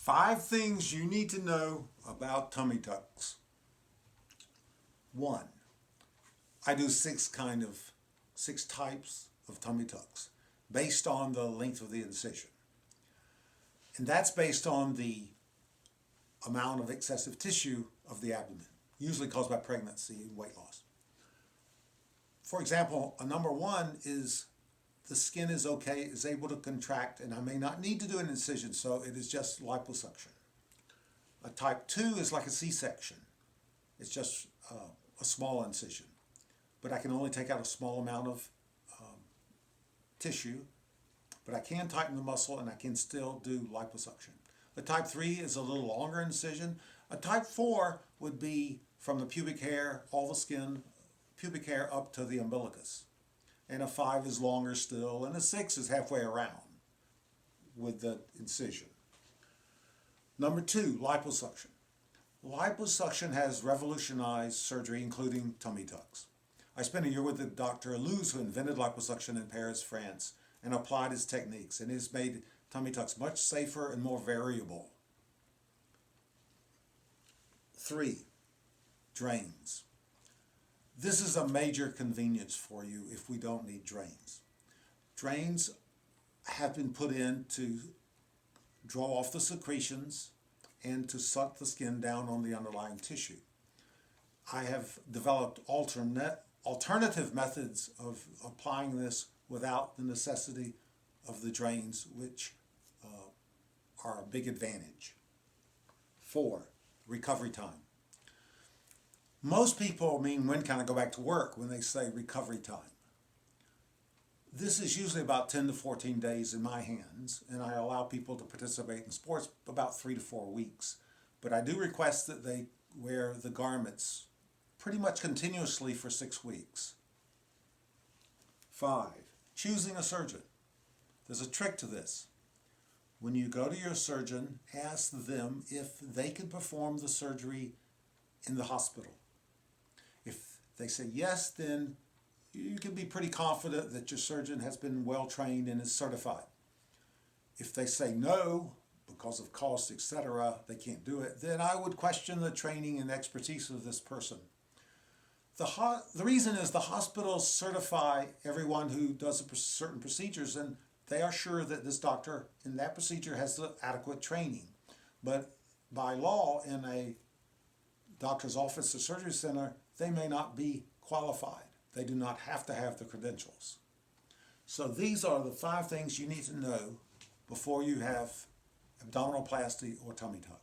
5 things you need to know about tummy tucks. 1. I do 6 types of tummy tucks based on the length of the incision. And that's based on the amount of excessive tissue of the abdomen, usually caused by pregnancy and weight loss. For example, a number 1 is the skin is okay, is able to contract, and I may not need to do an incision, so it is just liposuction. A type 2 is like a C-section. It's just a small incision, but I can only take out a small amount of tissue, but I can tighten the muscle and I can still do liposuction. A type 3 is a little longer incision. A type 4 would be from the pubic hair, all the skin, pubic hair up to the umbilicus. And a 5 is longer still, and a 6 is halfway around with the incision. Number 2, liposuction. Liposuction has revolutionized surgery, including tummy tucks. I spent a year with Dr. Luz, who invented liposuction in Paris, France, and applied his techniques, and has made tummy tucks much safer and more variable. 3, drains. This is a major convenience for you if we don't need drains. Drains have been put in to draw off the secretions and to suck the skin down on the underlying tissue. I have developed alternative methods of applying this without the necessity of the drains, which are a big advantage. 4, recovery time. Most people mean when can I go back to work when they say recovery time. This is usually about 10 to 14 days in my hands, and I allow people to participate in sports about 3 to 4 weeks. But I do request that they wear the garments pretty much continuously for 6 weeks. 5, choosing a surgeon. There's a trick to this. When you go to your surgeon, ask them if they can perform the surgery in the hospital. If they say yes, then you can be pretty confident that your surgeon has been well trained and is certified. If they say no, because of cost, etc., they can't do it, then I would question the training and expertise of this person. The reason is the hospitals certify everyone who does certain procedures, and they are sure that this doctor in that procedure has the adequate training. But by law, in a doctor's office or surgery center, they may not be qualified. They do not have to have the credentials. So these are the 5 things you need to know before you have abdominoplasty or tummy tuck.